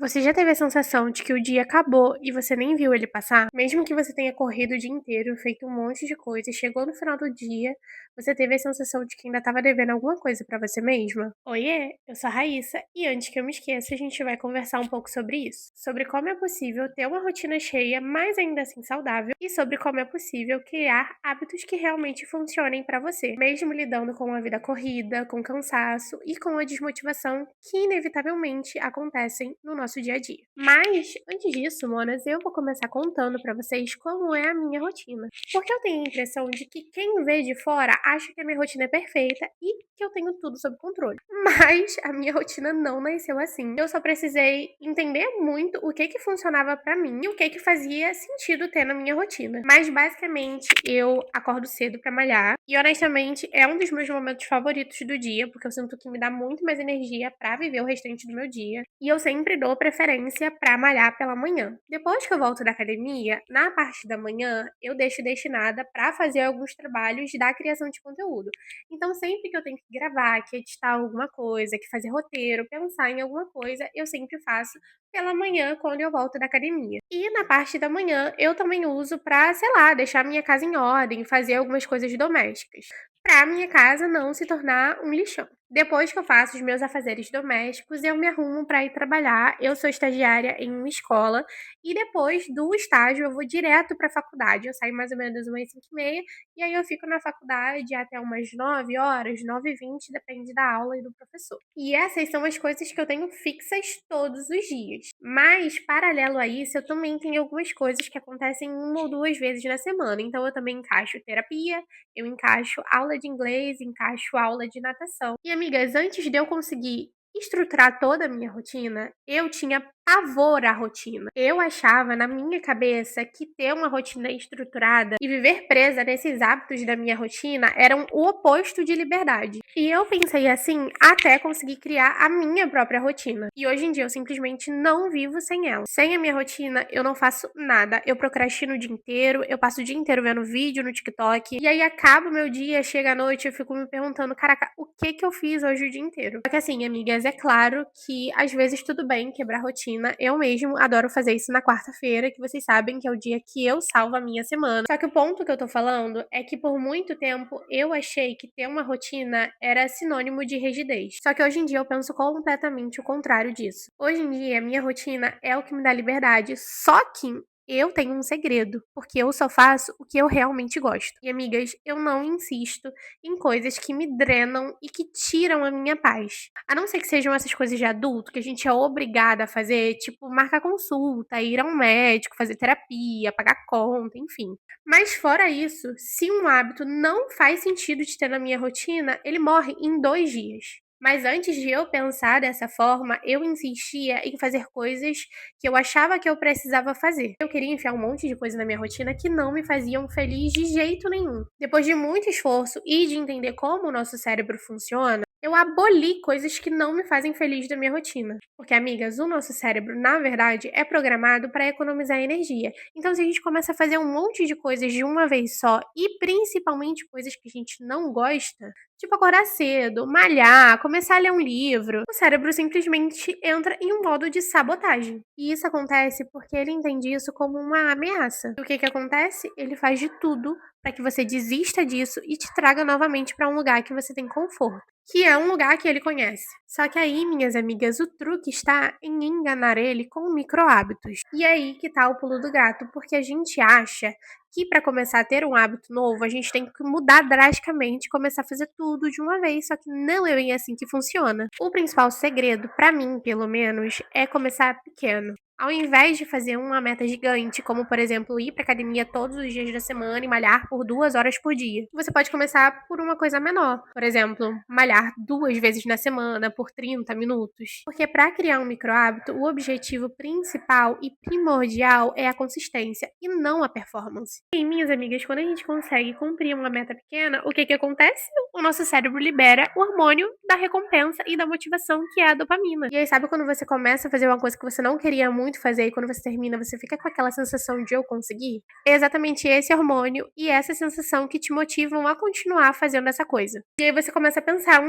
Você já teve a sensação de que o dia acabou e você nem viu ele passar? Mesmo que você tenha corrido o dia inteiro, feito um monte de coisa, e chegou no final do dia, você teve a sensação de que ainda estava devendo alguma coisa pra você mesma? Oiê, eu sou a Raíssa e antes que eu me esqueça, a gente vai conversar um pouco sobre isso. Sobre como é possível ter uma rotina cheia, mas ainda assim saudável, e sobre como é possível criar hábitos que realmente funcionem pra você, mesmo lidando com a vida corrida, com cansaço e com a desmotivação que inevitavelmente acontecem no nosso dia a dia. Mas, antes disso, monas, eu vou começar contando pra vocês como é a minha rotina. Porque eu tenho a impressão de que quem vê de fora acha que a minha rotina é perfeita e que eu tenho tudo sob controle. Mas a minha rotina não nasceu assim. Eu só precisei entender muito o que funcionava pra mim e o que fazia sentido ter na minha rotina. Mas basicamente eu acordo cedo pra malhar e honestamente é um dos meus momentos favoritos do dia, porque eu sinto que me dá muito mais energia pra viver o restante do meu dia. E eu sempre dou preferência pra malhar pela manhã. Depois que eu volto da academia, na parte da manhã eu deixo destinada pra fazer alguns trabalhos da criação de conteúdo. Então, sempre que eu tenho que gravar, que editar alguma coisa, que fazer roteiro, pensar em alguma coisa, eu sempre faço pela manhã quando eu volto da academia. E na parte da manhã eu também uso pra, sei lá, deixar minha casa em ordem, fazer algumas coisas domésticas, pra minha casa não se tornar um lixão. Depois que eu faço os meus afazeres domésticos, eu me arrumo para ir trabalhar. Eu sou estagiária em uma escola e depois do estágio eu vou direto para a faculdade. Eu saio mais ou menos umas 5h30 e aí eu fico na faculdade até umas 9 horas, 9h20, depende da aula e do professor. E essas são as coisas que eu tenho fixas todos os dias. Mas, paralelo a isso, eu também tenho algumas coisas que acontecem uma ou duas vezes na semana. Então, eu também encaixo terapia, eu encaixo aula de inglês, encaixo aula de natação. E, amigas, antes de eu conseguir estruturar toda a minha rotina, eu tinha pavor à rotina. Eu achava na minha cabeça que ter uma rotina estruturada e viver presa nesses hábitos da minha rotina eram o oposto de liberdade. E eu pensei assim até conseguir criar a minha própria rotina. E hoje em dia eu simplesmente não vivo sem ela. Sem a minha rotina, eu não faço nada. Eu procrastino o dia inteiro, eu passo o dia inteiro vendo vídeo no TikTok. E aí acaba o meu dia, chega a noite, eu fico me perguntando, caraca, o que eu fiz hoje o dia inteiro? Só que assim, amigas, é claro que às vezes tudo bem quebrar rotina. Eu mesmo adoro fazer isso na quarta-feira, que vocês sabem que é o dia que eu salvo a minha semana. Só que o ponto que eu tô falando é que por muito tempo eu achei que ter uma rotina era sinônimo de rigidez. Só que hoje em dia eu penso completamente o contrário disso. Hoje em dia, a minha rotina é o que me dá liberdade, só que eu tenho um segredo, porque eu só faço o que eu realmente gosto. E, amigas, eu não insisto em coisas que me drenam e que tiram a minha paz. A não ser que sejam essas coisas de adulto que a gente é obrigada a fazer, tipo marcar consulta, ir a um médico, fazer terapia, pagar conta, enfim. Mas fora isso, se um hábito não faz sentido de ter na minha rotina, ele morre em 2 dias. Mas antes de eu pensar dessa forma, eu insistia em fazer coisas que eu achava que eu precisava fazer. Eu queria enfiar um monte de coisa na minha rotina que não me faziam feliz de jeito nenhum. Depois de muito esforço e de entender como o nosso cérebro funciona, eu aboli coisas que não me fazem feliz da minha rotina. Porque, amigas, o nosso cérebro, na verdade, é programado para economizar energia. Então, se a gente começa a fazer um monte de coisas de uma vez só, e principalmente coisas que a gente não gosta, tipo acordar cedo, malhar, começar a ler um livro, o cérebro simplesmente entra em um modo de sabotagem. E isso acontece porque ele entende isso como uma ameaça. E o que acontece? Ele faz de tudo para que você desista disso e te traga novamente para um lugar que você tem conforto, que é um lugar que ele conhece. Só que aí, minhas amigas, o truque está em enganar ele com micro hábitos. E aí que tá o pulo do gato, porque a gente acha que para começar a ter um hábito novo, a gente tem que mudar drasticamente, começar a fazer tudo de uma vez, só que não é bem assim que funciona. O principal segredo, para mim, pelo menos, é começar pequeno. Ao invés de fazer uma meta gigante, como por exemplo ir para academia todos os dias da semana e malhar por 2 horas por dia, você pode começar por uma coisa menor. Por exemplo, malhar 2 vezes na semana por 30 minutos. Porque para criar um micro hábito, o objetivo principal e primordial é a consistência e não a performance. E minhas amigas, quando a gente consegue cumprir uma meta pequena, o que acontece? O nosso cérebro libera o hormônio da recompensa e da motivação, que é a dopamina. E aí, sabe quando você começa a fazer uma coisa que você não queria muito muito fazer e quando você termina, você fica com aquela sensação de "eu consegui"? É exatamente esse hormônio e essa sensação que te motivam a continuar fazendo essa coisa. E aí você começa a pensar: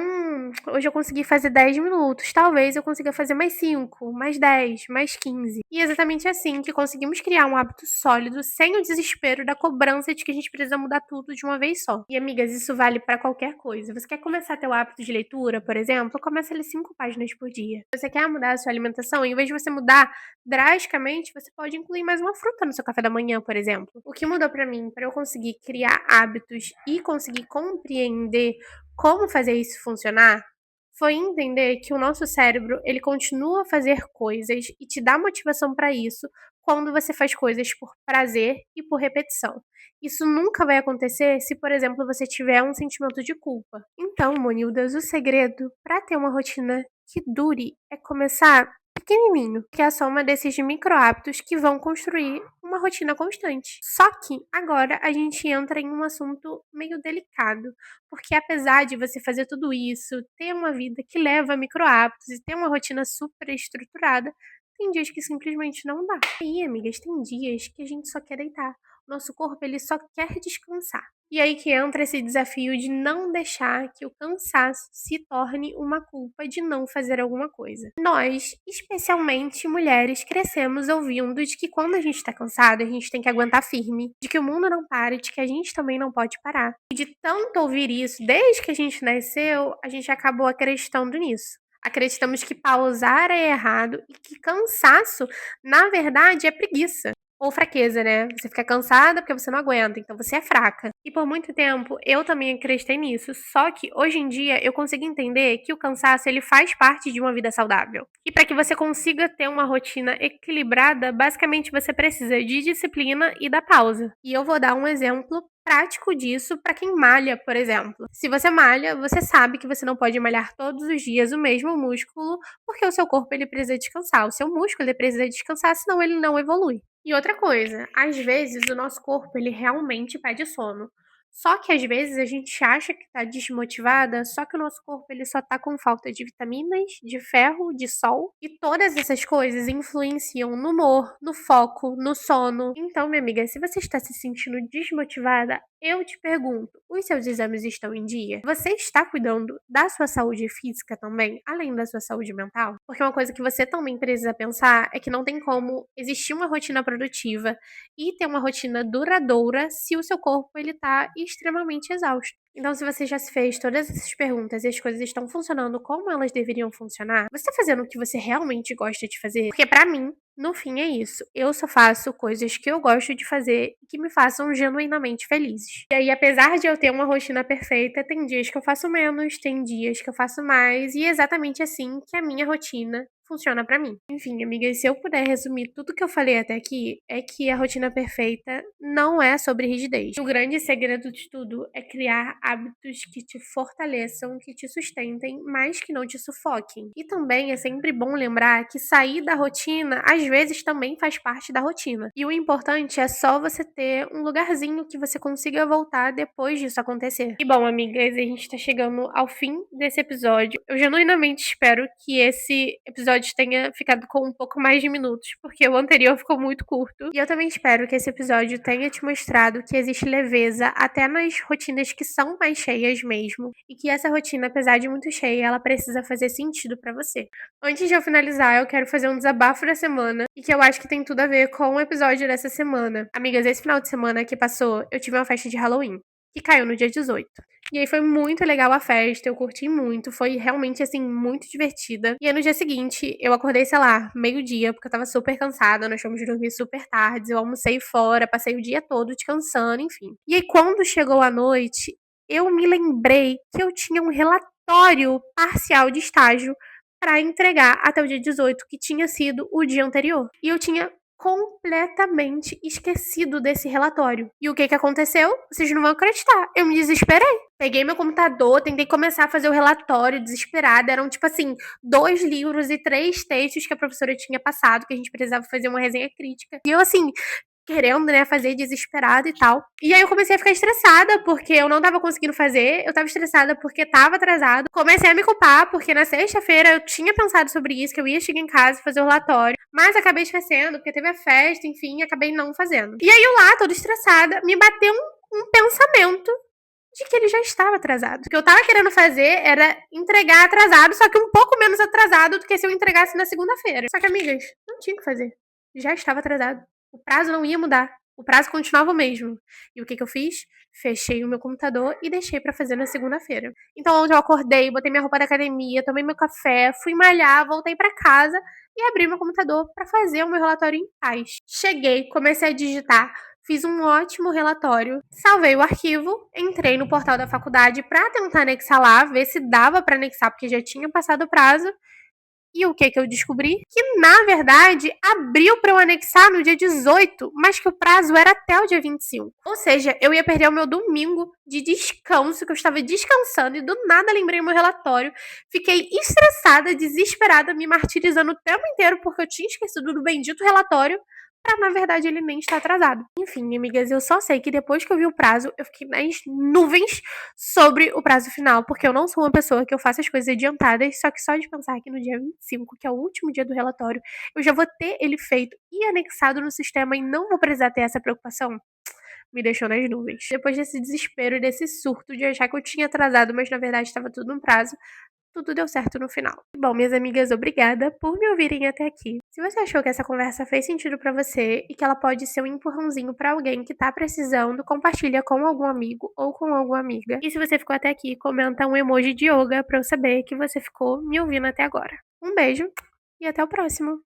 hoje eu consegui fazer 10 minutos, talvez eu consiga fazer mais 5, mais 10, mais 15". E é exatamente assim que conseguimos criar um hábito sólido sem o desespero da cobrança de que a gente precisa mudar tudo de uma vez só. E amigas, isso vale para qualquer coisa. Você quer começar a ter o hábito de leitura, por exemplo? Começa a ler 5 páginas por dia. Você quer mudar a sua alimentação? Em vez de você mudar drasticamente, você pode incluir mais uma fruta no seu café da manhã, por exemplo. O que mudou para mim, para eu conseguir criar hábitos e conseguir compreender como fazer isso funcionar, foi entender que o nosso cérebro, ele continua a fazer coisas e te dá motivação para isso quando você faz coisas por prazer e por repetição. Isso nunca vai acontecer se, por exemplo, você tiver um sentimento de culpa. Então, Monildas, o segredo para ter uma rotina que dure é começar pequenininho, que é a soma desses micro hábitos que vão construir uma rotina constante. Só que agora a gente entra em um assunto meio delicado, porque apesar de você fazer tudo isso, ter uma vida que leva a micro hábitos e ter uma rotina super estruturada, tem dias que simplesmente não dá. E aí, amigas, tem dias que a gente só quer deitar. Nosso corpo, ele só quer descansar. E aí que entra esse desafio de não deixar que o cansaço se torne uma culpa de não fazer alguma coisa. Nós, especialmente mulheres, crescemos ouvindo de que quando a gente tá cansado, a gente tem que aguentar firme, de que o mundo não para, e de que a gente também não pode parar. E de tanto ouvir isso, desde que a gente nasceu, a gente acabou acreditando nisso. Acreditamos que pausar é errado e que cansaço, na verdade, é preguiça. Ou fraqueza, né? Você fica cansada porque você não aguenta, então você é fraca. E por muito tempo eu também acreditei nisso, só que hoje em dia eu consigo entender que o cansaço ele faz parte de uma vida saudável. E para que você consiga ter uma rotina equilibrada, basicamente você precisa de disciplina e da pausa. E eu vou dar um exemplo prático disso para quem malha, por exemplo. Se você malha, você sabe que você não pode malhar todos os dias o mesmo músculo, porque o seu corpo ele precisa descansar, o seu músculo ele precisa descansar, senão ele não evolui. E outra coisa, às vezes o nosso corpo ele realmente pede sono. Só que às vezes a gente acha que tá desmotivada, só que o nosso corpo ele só tá com falta de vitaminas, de ferro, de sol, e todas essas coisas influenciam no humor, no foco, no sono. Então, minha amiga, se você está se sentindo desmotivada, eu te pergunto, os seus exames estão em dia? Você está cuidando da sua saúde física também, além da sua saúde mental? Porque uma coisa que você também precisa pensar é que não tem como existir uma rotina produtiva e ter uma rotina duradoura se o seu corpo ele tá extremamente exausto. Então, se você já se fez todas essas perguntas e as coisas estão funcionando como elas deveriam funcionar, você tá fazendo o que você realmente gosta de fazer? Porque pra mim, no fim é isso. Eu só faço coisas que eu gosto de fazer e que me façam genuinamente felizes. E aí, apesar de eu ter uma rotina perfeita, tem dias que eu faço menos, tem dias que eu faço mais, e é exatamente assim que a minha rotina funciona pra mim. Enfim, amigas, se eu puder resumir tudo que eu falei até aqui, é que a rotina perfeita não é sobre rigidez. O grande segredo de tudo é criar hábitos que te fortaleçam, que te sustentem, mas que não te sufoquem. E também é sempre bom lembrar que sair da rotina, às vezes, também faz parte da rotina. E o importante é só você ter um lugarzinho que você consiga voltar depois disso acontecer. E bom, amigas, a gente tá chegando ao fim desse episódio. Eu genuinamente espero que esse episódio tenha ficado com um pouco mais de minutos, porque o anterior ficou muito curto. E eu também espero que esse episódio tenha te mostrado que existe leveza até nas rotinas que são mais cheias mesmo, e que essa rotina, apesar de muito cheia, ela precisa fazer sentido pra você. Antes de eu finalizar, eu quero fazer um desabafo da semana, e que eu acho que tem tudo a ver com o episódio dessa semana. Amigas, esse final de semana que passou, eu tive uma festa de Halloween, que caiu no dia 18. E aí foi muito legal a festa, eu curti muito, foi realmente, assim, muito divertida. E aí no dia seguinte, eu acordei, sei lá, meio-dia, porque eu tava super cansada, nós fomos dormir super tarde, eu almocei fora, passei o dia todo descansando, enfim. E aí quando chegou a noite, eu me lembrei que eu tinha um relatório parcial de estágio pra entregar até o dia 18, que tinha sido o dia anterior. E eu tinha completamente esquecido desse relatório. E o que aconteceu? Vocês não vão acreditar. Eu me desesperei. Peguei meu computador, tentei começar a fazer o relatório desesperada. Eram, tipo assim, 2 livros e 3 textos que a professora tinha passado, que a gente precisava fazer uma resenha crítica. E eu, assim, querendo, né, fazer desesperada e tal. E aí eu comecei a ficar estressada, porque eu não tava conseguindo fazer, eu tava estressada porque tava atrasado. Comecei a me culpar, porque na sexta-feira eu tinha pensado sobre isso, que eu ia chegar em casa e fazer o relatório, mas acabei esquecendo, porque teve a festa, enfim, acabei não fazendo. E aí eu lá, toda estressada, me bateu um pensamento de que ele já estava atrasado. O que eu tava querendo fazer era entregar atrasado, só que um pouco menos atrasado do que se eu entregasse na segunda-feira. Só que, amigas, não tinha o que fazer. Já estava atrasado. O prazo não ia mudar. O prazo continuava o mesmo. E o que eu fiz? Fechei o meu computador e deixei pra fazer na segunda-feira. Então, ontem eu acordei, botei minha roupa da academia, tomei meu café, fui malhar, voltei pra casa e abri meu computador pra fazer o meu relatório em paz. Cheguei, comecei a digitar, fiz um ótimo relatório, salvei o arquivo, entrei no portal da faculdade pra tentar anexar lá, ver se dava pra anexar, porque já tinha passado o prazo. E o que eu descobri? Que, na verdade, abriu para eu anexar no dia 18, mas que o prazo era até o dia 25. Ou seja, eu ia perder o meu domingo de descanso, que eu estava descansando, e do nada lembrei o meu relatório. Fiquei estressada, desesperada, me martirizando o tempo inteiro, porque eu tinha esquecido do bendito relatório, pra, na verdade, ele nem estar atrasado. Enfim, amigas, eu só sei que depois que eu vi o prazo, eu fiquei nas nuvens sobre o prazo final, porque eu não sou uma pessoa que eu faço as coisas adiantadas, só que só de pensar que no dia 25, que é o último dia do relatório, eu já vou ter ele feito e anexado no sistema e não vou precisar ter essa preocupação, me deixou nas nuvens. Depois desse desespero e desse surto de achar que eu tinha atrasado, mas na verdade estava tudo no prazo, tudo deu certo no final. Bom, minhas amigas, obrigada por me ouvirem até aqui. Se você achou que essa conversa fez sentido pra você e que ela pode ser um empurrãozinho pra alguém que tá precisando, compartilha com algum amigo ou com alguma amiga. E se você ficou até aqui, comenta um emoji de yoga pra eu saber que você ficou me ouvindo até agora. Um beijo e até o próximo!